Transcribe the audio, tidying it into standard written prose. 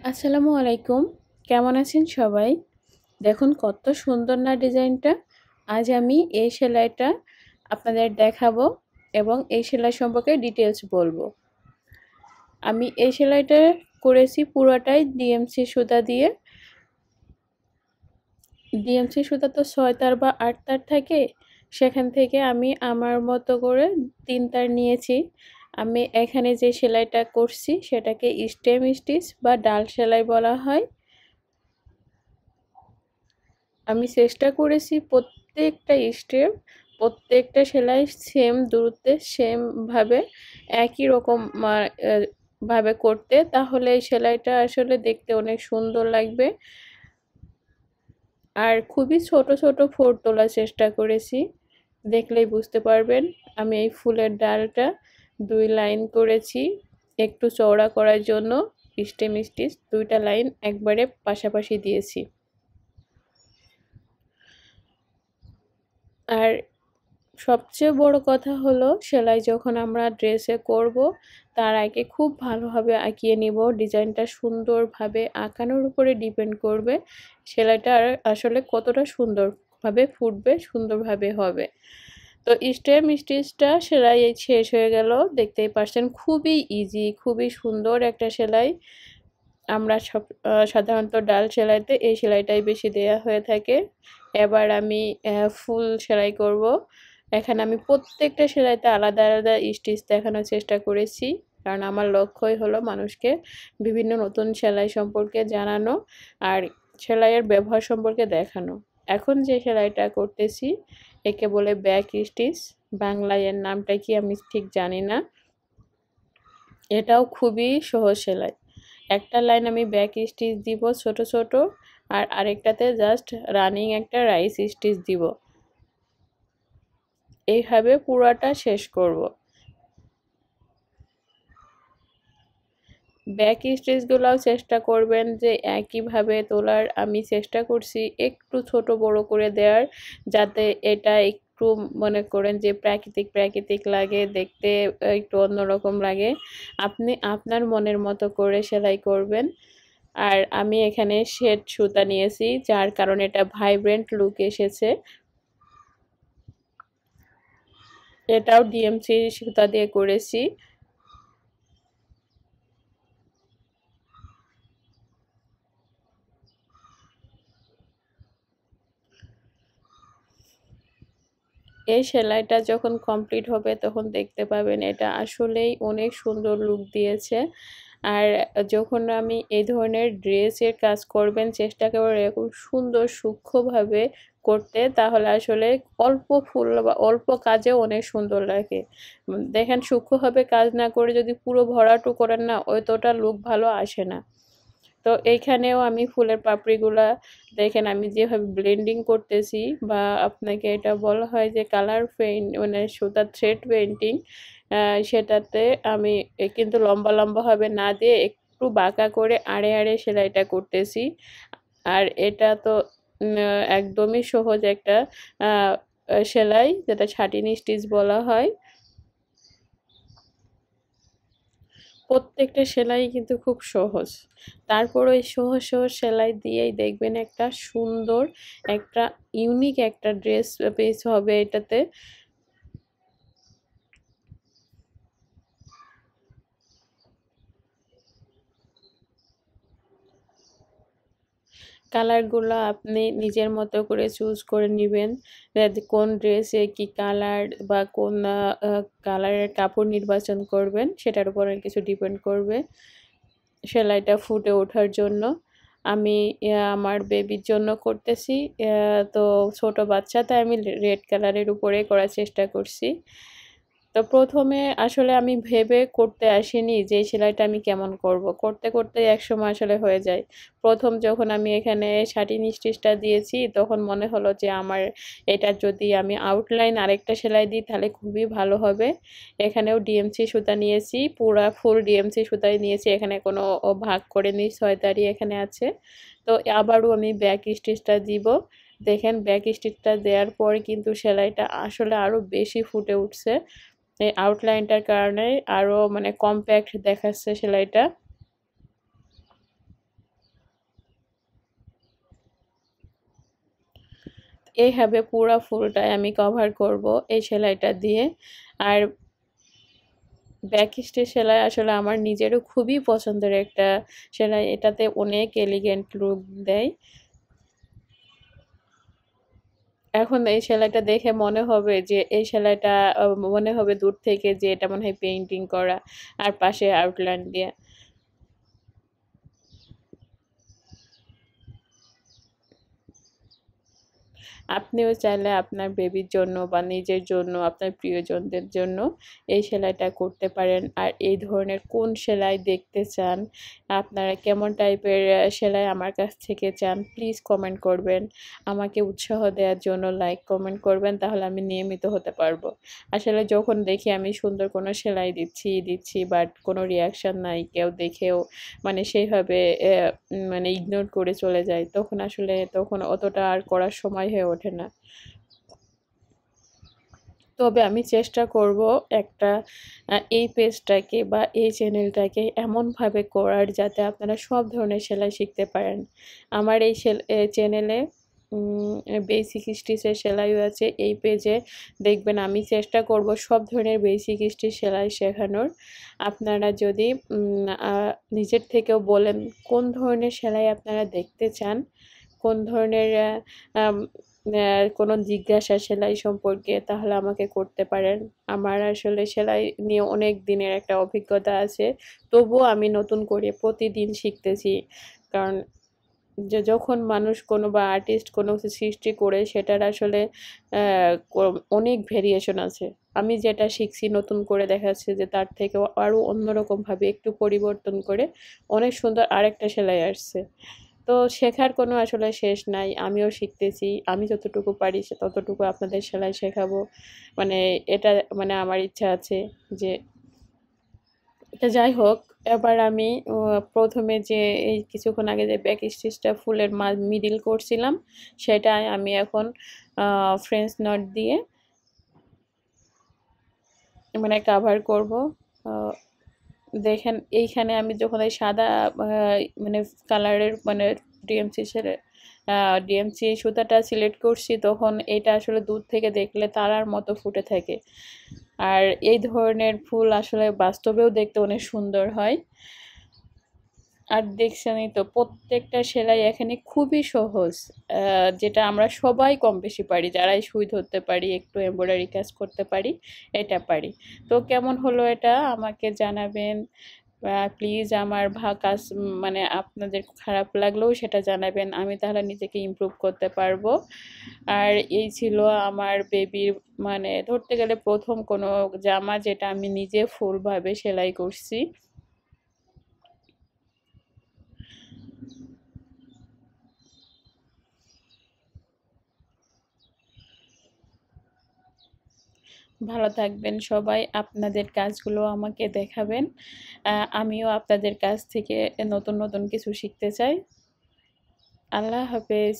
আসসালামু আলাইকুম। কেমন আছেন সবাই? দেখুন কত সুন্দর না ডিজাইনটা। আজ আমি এই সেলাইটা আপনাদের দেখাবো এবং এই সেলাই সম্পর্কে ডিটেইলস বলবো। আমি এই সেলাইটা করেছি পুরোটাই ডিএমসি সুতা দিয়ে। ডিএমসি সুতা তো ৬ তার বা ৮ তার থাকে। সেখান থেকে আমি আমার মতো করে ৩ তার নিয়েছি। আমি এখানে যে সেলাইটা করছি সেটাকে স্টেম স্টিচ বা ডাল সেলাই বলা হয়। আমি চেষ্টা করেছি প্রত্যেকটা স্টেপ প্রত্যেকটা সেলাই সেম দূরত্বে সেম ভাবে একই রকম ভাবে করতে, তাহলে এই সেলাইটা আসলে দেখতে অনেক সুন্দর লাগবে। আর খুবই ছোট ছোট ফোর তোলার চেষ্টা করেছি, দেখলেই বুঝতে পারবেন। আমি এই ফুলের ডালটা 2 লাইন করেছি একটু চওড়া করার জন্য। স্টেম স্টিচ 2টা লাইন একবারে পাশাপাশি দিয়েছি। আর সবচেয়ে বড় কথা হলো সেলাই যখন আমরা ড্রেসে করব তার আগে খুব ভালোভাবে আঁকিয়ে নিব। ডিজাইনটা সুন্দরভাবে আঁকানোর উপরে ডিপেন্ড করবে সেলাইটা আসলে কতটা সুন্দরভাবে ফুটবে, সুন্দরভাবে হবে। তো স্টেম স্টিচটা সেলাই শেষ হয়ে গেল, দেখতেই পাচ্ছেন খুবই ইজি, খুবই সুন্দর একটা সেলাই। আমরা সাধারণত ডাল সেলাইতে এই সেলাইটাই বেশি দেয়া হয়ে থাকে। এবার আমি ফুল সেলাই করব। এখানে আমি প্রত্যেকটা সেলাইতে আলাদা আলাদা স্টিচ দেখানোর চেষ্টা করেছি, কারণ আমার লক্ষ্যই হলো মানুষকে বিভিন্ন নতুন সেলাই সম্পর্কে জানানো আর সেলাইয়ের ব্যবহার সম্পর্কে দেখানো। এখন যে সেলাইটা করতেছি একে বলে ব্যাক স্টিচ। বাংলায় এর নামটা কি আমি ঠিক জানি না। এটাও খুবই সহজ সেলাই। একটা লাইন আমি ব্যাক স্টিচ দিব ছোট ছোট, আর আরেকটাতে জাস্ট রানিং একটা রাইস স্টিচ দিব। এইভাবে পুরাটা শেষ করব। ব্যাক স্টিচগুলোও চেষ্টা করবেন যে একইভাবে তোলার। আমি চেষ্টা করছি একটু ছোট বড় করে দেওয়ার, যাতে এটা একটু মনে করেন যে প্রাকৃতিক প্রাকৃতিক লাগে দেখতে, একটু অন্যরকম লাগে। আপনি আপনার মনের মতো করে সেলাই করবেন। আর আমি এখানে শেড সুতা নিয়েছি, যার কারণে এটা ভাইব্রেন্ট লুক এসেছে। এটাও ডিএমসি সুতা দিয়ে করেছি। এই সেলাইটা যখন কমপ্লিট হবে তখন দেখতে পাবেন এটা আসলেই অনেক সুন্দর লুক দিয়েছে। আর যখন আমি এই ধরনের ড্রেসের কাজ করবেন চেষ্টা করবেন এরকম সুন্দর সূক্ষ্মভাবে করতে, তাহলে আসলে অল্প ফুল বা অল্প কাজেও অনেক সুন্দর লাগে। দেখেন সূক্ষ্মভাবে কাজ না করে যদি পুরো ভরাটু করেন না, অতটা লুক ভালো আসে না। তো এইখানেও আমি ফুলের পাপড়িগুলা দেখেন আমি যেভাবে ব্লেন্ডিং করতেছি, বা আপনাকে এটা বলা হয় যে কালার পেইন্ট মানে সুতার থ্রেড পেইন্টিং। সেটাতে আমি কিন্তু লম্বা লম্বাভাবে না দিয়ে একটু বাঁকা করে আড়ে আড়ে সেলাইটা করতেছি। আর এটা তো একদমই সহজ একটা সেলাই, যেটা ছাটিনি স্টিচ বলা হয়। প্রত্যেকটা সেলাই কিন্তু খুব সহজ। তারপর ওই সহজ সহজ সেলাই দিয়েই দেখবেন একটা সুন্দর একটা ইউনিক একটা ড্রেস পিস হবে এটাতে। কালারগুলো আপনি নিজের মতো করে চুজ করে নেবেন। কোন ড্রেসে কি কালার বা কোন কালারের কাপড় নির্বাচন করবেন সেটার উপর কিছু ডিপেন্ড করবে সেলাইটা ফুটে ওঠার জন্য। আমি আমার বেবির জন্য করতেছি, তো ছোট বাচ্চা, তাই আমি রেড কালারের উপরে করার চেষ্টা করছি। তো প্রথমে আসলে আমি ভেবে করতে আসিনি যে এই সেলাইটা আমি কেমন করব, করতে করতে একসময় আসলে হয়ে যায়। প্রথম যখন আমি এখানে শাটিন স্টিচটা দিয়েছি তখন মনে হলো যে আমার এটা যদি আমি আউটলাইন আরেকটা সেলাই দিই তাহলে খুবই ভালো হবে। এখানেও ডিএমসি সুতা নিয়েছি, পুরা ফুল ডিএমসি সুতাই নিয়েছি, এখানে কোনো ভাগ করে নিই, 6 তারই এখানে আছে। তো আবারও আমি ব্যাক স্টিচটা দিব। দেখেন ব্যাক স্টিচটা দেওয়ার পর কিন্তু সেলাইটা আসলে আরও বেশি ফুটে উঠছে। এই আউটলাইনটার কারণে আরও মানে কম্প্যাক্ট দেখাচ্ছে সেলাইটা। এইভাবে পুরা ফুলটাই আমি কভার করব এই সেলাইটা দিয়ে। আর ব্যাক স্টিচ সেলাই আসলে আমার নিজেরও খুবই পছন্দের একটা সেলাই, এটাতে অনেক এলিগেন্ট লুক দেয়। এখন এই সেলাইটা দেখে মনে হবে যে এই সেলাইটা মনে হবে দূর থেকে যে এটা মনে হয় পেইন্টিং করা, আর পাশে আউটলাইন দিয়ে। আপনিও চাইলে আপনার বেবির জন্য বা নিজের জন্য, আপনার প্রিয়জনদের জন্য এই সেলাইটা করতে পারেন। আর এই ধরনের কোন সেলাই দেখতে চান, আপনারা কেমন টাইপের সেলাই আমার কাছ থেকে চান, প্লিজ কমেন্ট করবেন। আমাকে উৎসাহ দেওয়ার জন্য লাইক কমেন্ট করবেন, তাহলে আমি নিয়মিত হতে পারবো। আসলে যখন দেখি আমি সুন্দর কোনো সেলাই দিচ্ছি বাট কোনো রিয়াকশন নাই, কেউ দেখেও মানে সেইভাবে মানে ইগনোর করে চলে যায়, তখন অতটা আর করার সময় হয়ে ওঠে না। তবে আমি চেষ্টা করব একটা এই পেজটাকে বা এই চ্যানেলটাকে এমনভাবে করার যাতে আপনারা সব ধরনের সেলাই শিখতে পারেন। আমার এই চ্যানেলে বেসিক স্টিচের সেলাইও আছে। এই পেজে দেখবেন আমি চেষ্টা করব সব ধরনের বেসিক স্টিচ সেলাই শেখানোর। আপনারা যদি নিজের থেকেও বলেন কোন ধরনের সেলাই আপনারা দেখতে চান, কোন ধরনের কোনো জিজ্ঞাসা সেলাই সম্পর্কে, তাহলে আমাকে করতে পারেন। আমার আসলে সেলাই নিয়ে অনেক দিনের একটা অভিজ্ঞতা আছে, তবুও আমি নতুন করে প্রতিদিন শিখতেছি। কারণ যখন মানুষ কোনো বা আর্টিস্ট কোনো কিছু সৃষ্টি করে সেটার আসলে অনেক ভেরিয়েশন আছে। আমি যেটা শিখছি নতুন করে দেখা যাচ্ছে যে তার থেকেও আরও অন্যরকমভাবে একটু পরিবর্তন করে অনেক সুন্দর আরেকটা সেলাই আসছে। তো শেখার কোনো আসলে শেষ নাই। আমিও শিখতেছি। আমি যতটুকু পারি ততটুকু আপনাদের সেলাই শেখাবো। মানে এটা মানে আমার ইচ্ছা আছে যে তো যাই হোক, এবার আমি প্রথমে যে এই কিছুক্ষণ আগে যে ব্যাক স্টিচটা ফুলের মিডিল করছিলাম, সেটাই আমি এখন ফ্রেঞ্চ নট দিয়ে মানে কাভার করব। দেখেন এইখানে আমি যখন এই সাদা মানে কালারের মানে ডিএমসি ডিএমসি সুতাটা সিলেক্ট করছি, তখন এটা আসলে দূর থেকে দেখলে তারার মতো ফুটে থাকে। আর এই ধরনের ফুল আসলে বাস্তবেও দেখতে অনেক সুন্দর হয়। আর দেখছেনই তো প্রত্যেকটা সেলাই এখানে খুবই সহজ, যেটা আমরা সবাই কম বেশি পারি, যারাই সুই ধরতে পারি, একটু এমব্রয়ডারি কাজ করতে পারি, এটা পারি। তো কেমন হলো এটা আমাকে জানাবেন প্লিজ। আমার কাজ মানে আপনাদের খারাপ লাগলেও সেটা জানাবেন, আমি তাহলে নিজেকে ইমপ্রুভ করতে পারবো। আর এই ছিল আমার বেবির মানে ধরতে গেলে প্রথম কোনো জামা যেটা আমি নিজে ফুলভাবে সেলাই করছি। ভালো থাকবেন সবাই, আপনাদের কাজগুলো আমাকে দেখাবেন। আমিও আপনাদের কাছ থেকে নতুন নতুন কিছু শিখতে চাই। আল্লাহ হাফেজ।